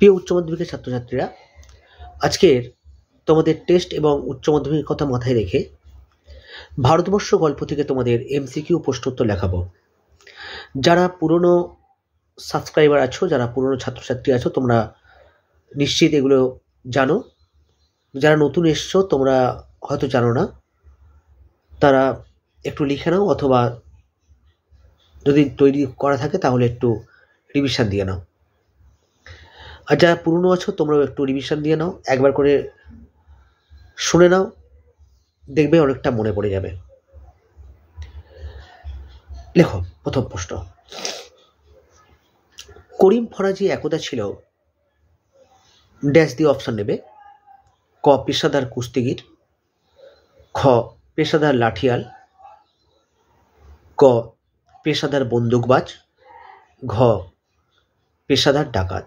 প্রিয় উচ্চ মাধ্যমিকের ছাত্রছাত্রীরা, আজকের তোমাদের টেস্ট এবং উচ্চ মাধ্যমিকের কথা মাথায় রেখে ভারতবর্ষ গল্প থেকে তোমাদের এমসিকিউ প্রশ্নোত্তর লেখাবো। যারা পুরনো সাবস্ক্রাইবার আছো, যারা পুরনো ছাত্রছাত্রী আছো, তোমরা নিশ্চিত এগুলো জানো। যারা নতুন এসছো তোমরা হয়তো জানো না, তারা একটু লিখে নাও, অথবা যদি তৈরি করা থাকে তাহলে একটু রিভিশন দিয়ে নাও। আর যারা পুরনো আছো তোমরাও একটু রিভিশন দিয়ে নাও, একবার করে শুনে নাও, দেখবে অনেকটা মনে পড়ে যাবে। লেখো প্রথম প্রশ্ন। করিম ফরাজি একদা ছিল ড্যাশ দিয়ে অপশন নেবে। ক পেশাদার কুস্তিগির, খ পেশাদার লাঠিয়াল, ক পেশাদার বন্দুকবাজ, ঘ পেশাদার ডাকাত।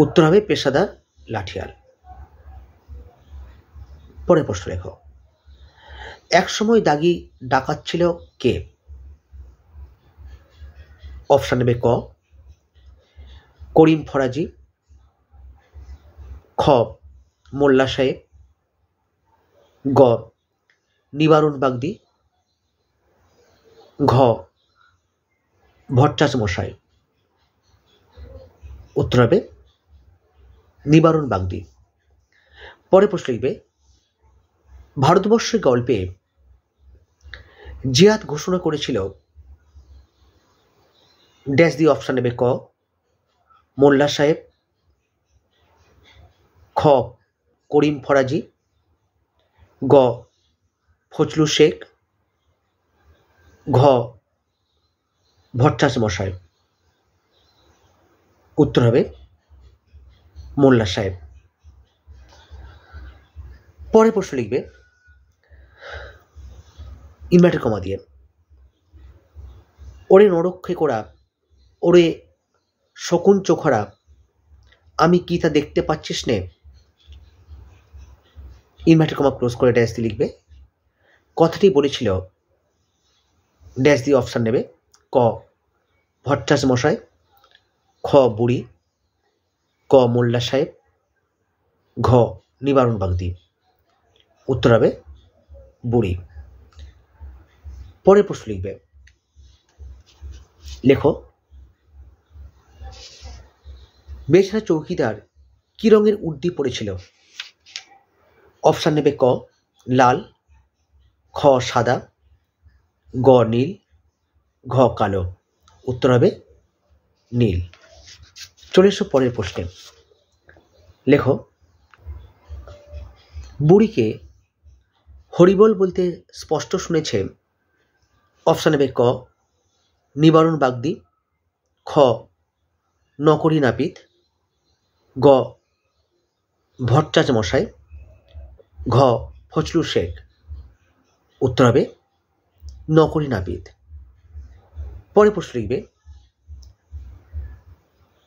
উত্তর হবে পেশাদার লাঠিয়াল। পরের প্রশ্ন লেখো। একসময় দাগি ডাকাত ছিল কে? অপশন নেবে ক করিম ফরাজি, খ মোল্লা সাহেব, গ নিবারণ বাগদি, ঘ ভট্টাচ মশাই। উত্তর হবে নিবারণ বাগদি। পরে প্রশ্ন লিখবে, ভারতবর্ষের গল্পে জিহাদ ঘোষণা করেছিল ড্যাশ দিয়ে অপশন নেবে। ক মোল্লা সাহেব, খ করিম ফরাজি, গ ফজলু শেখ, ঘ ভট্টাচ মশাই। উত্তর হবে মোল্লা সাহেব। পরে প্রশ্ন লিখবে ইনভার্টেড কমা দিয়ে, ওরে নরক্ষে কোরা, ওরে শকুন চোখরা, আমি কি তা দেখতে পাচ্ছিস নে। ইনভার্টেড কমা ক্লোজ করে ড্যাশ দিয়ে লিখবে কথাটি বলেছিল ড্যাশ দিয়ে অপশান নেবে। ক ভট্টাচ মশাই, খ বুড়ি, ক মোল্লা সাহেব, ঘ নিবারণ বাগদি। উত্তর হবে বুড়ি। পরের প্রশ্ন লিখবে, লেখো বেচারা চৌকিদার কি রঙের উড্ডি পড়েছিল? অপশান নেবে ক লাল, খ সাদা, গ নীল, ঘ কালো। উত্তর হবে নীল। চলে এসো পরের প্রশ্নে। লেখো বুড়িকে হরিবল বলতে স্পষ্ট শুনেছে। অপশান নেবে ক নিবারণ বাগদি, খ নকরি নাপিত, গ ভট্টাচ মশাই, ঘ ফজলু শেখ। উত্তর হবে নকরি নাপিত। পরে প্রশ্ন লিখবে,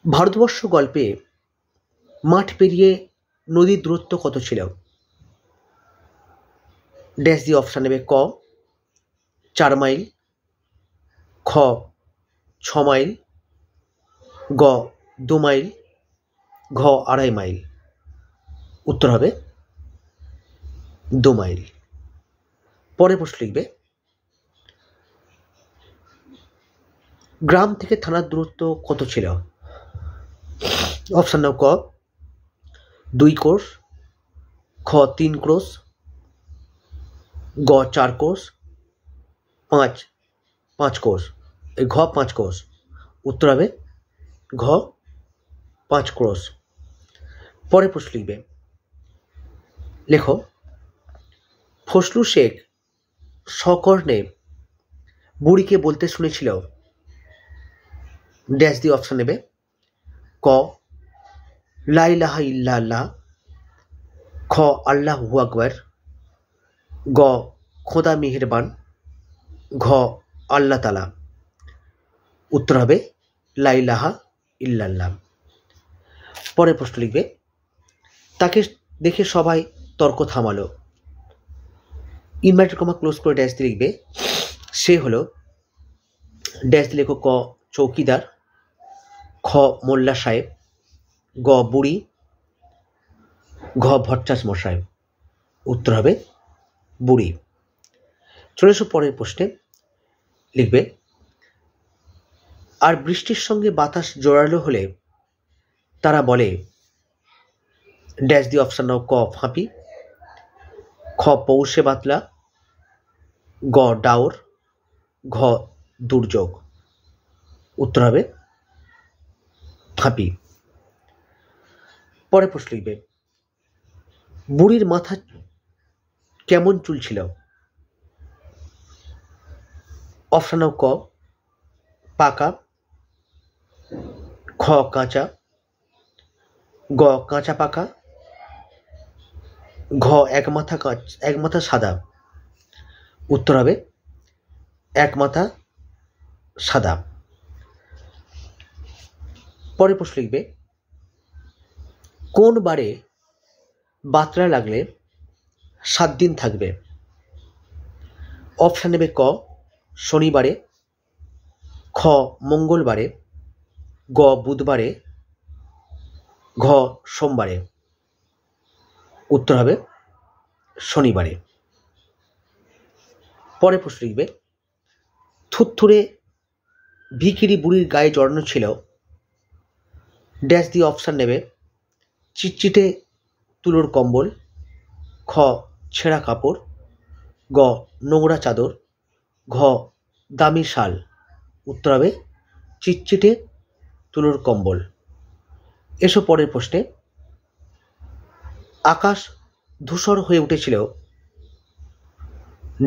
ভারতবর্ষ গল্পে মাঠ পেরিয়ে নদীর দূরত্ব কত ছিল? ড্যাশ দিয়ে অপশান নেবে। ক 4 মাইল, খ 6 মাইল, গ 2 মাইল, ঘ 2.5 মাইল। উত্তর হবে 2 মাইল। পরে প্রশ্ন লিখবে, গ্রাম থেকে থানার দূরত্ব কত ছিল? অপশান নাও। ক 2 ক্রোশ, খ 3 ক্রোশ, গ 4 ক্রোশ, 5 ক্রোশ। ঘ 5 ক্রোশ। উত্তর হবে ঘ 5 ক্রোশ। পরে প্রশ্ন লিখবে, লেখো ফজলু শেখ সকর্ণে বুড়িকে বলতে শুনেছিল। ড্যাশ দিয়ে অপশন নেবে। ক লা ইলাহা ইল্লাল্লাহ, খ আল্লাহু আকবার, গ খোদা মেহেরবান, ঘ আল্লাহ তালা। উত্তর হবে লা ইলাহা ইল্লাল্লাহ। পরের প্রশ্ন লিখবে, তাকে দেখে সবাই তর্ক থামালো। ইনভার্টেড কমা ক্লোজ করে ড্যাশ দিয়ে লিখবে সে হলো ড্যাশ দিয়ে লেখো ক চৌকিদার, খ মোল্লা সাহেব, গ বুড়ি, ঘ ভট্টাচ মশাই। উত্তর হবে বুড়ি। চলে এসো পরের প্রশ্নে। লিখবে আর বৃষ্টির সঙ্গে বাতাস জোরালো হলে তারা বলে ড্যাশ দি অপশন নাও। ক ফাঁপি, খ পৌষে বাতলা, গ ডাওর, ঘ দুর্যোগ। উত্তর হবে ফাঁপি। পরে প্রশ্ন লিখবে বুড়ির মাথা কেমন চুল ছিল? অপশন নাও। ক পাকা, খ কাঁচা, গ কাঁচা পাকা, ঘ এক মাথা সাদা। উত্তর হবে এক মাথা সাদা। পরে প্রশ্ন লিখবে কোন বারে বাতরা লাগলে 7 দিন থাকবে? অপশান নেবে। ক শনিবারে, খ মঙ্গলবারে, গ বুধবারে, ঘ সোমবারে। উত্তর হবে শনিবারে। পরে প্রশ্ন লিখবে থুরথুরে ভিখিরি বুড়ির গায়ে জড়ানো ছিল ড্যাশ দিয়ে অপশান নেবে চিটচিটে তুলোর কম্বল, খ ছেঁড়া কাপড়, গ নোংরা চাদর, ঘ দামি শাল। উত্তর হবে চিটচিটে তুলোর কম্বল। এসো পরের প্রশ্নে। আকাশ ধূসর হয়ে উঠেছিল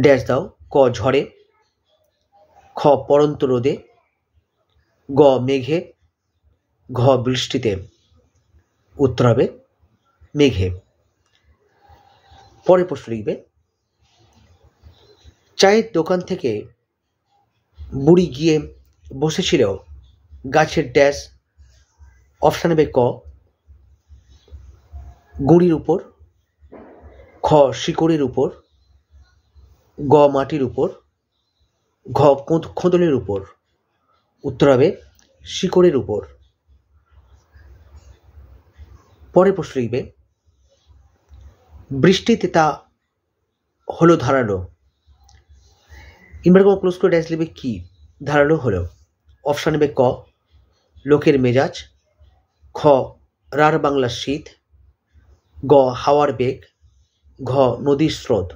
ড্যাশ দাও। ক ঝড়ে, খ পড়ন্ত রোদে, গ মেঘে, ঘ বৃষ্টিতে। উত্তর হবে মেঘে। পরে প্রশ্ন লিখবে চায়ের দোকান থেকে বুড়ি গিয়ে বসেছিল গাছের ড্যাশ। অপশান নেবে। ক গুঁড়ির উপর, খ শিকড়ের উপর, গ মাটির উপর, ঘ খোঁদলের উপর। উত্তর হবে শিকড়ের উপর। পরে প্রশ্ন লিখবে বৃষ্টিতে তা হলো ধারালো। ইনভার্টার ক্লোজ করে ড্যাশ লিখবে কি ধারালো হলো? অপশান নেবে। ক লোকের মেজাজ, খ রার বাংলার শীত, গ হাওয়ার বেগ, ঘ নদীর স্রোত।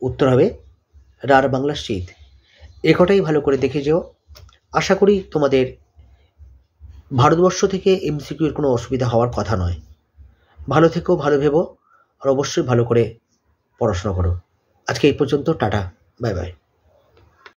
উত্তর হবে রার বাংলার শীত। এ কটাই ভালো করে দেখে যেও। আশা করি তোমাদের ভারতবর্ষ থেকে এমসিকিউ এর কোনো অসুবিধা হওয়ার কথা নয়। ভালো থেকো, ভালো ভেবো, আর অবশ্যই ভালো করে পড়াশোনা করো। আজকে এই পর্যন্ত। Tata, bye bye.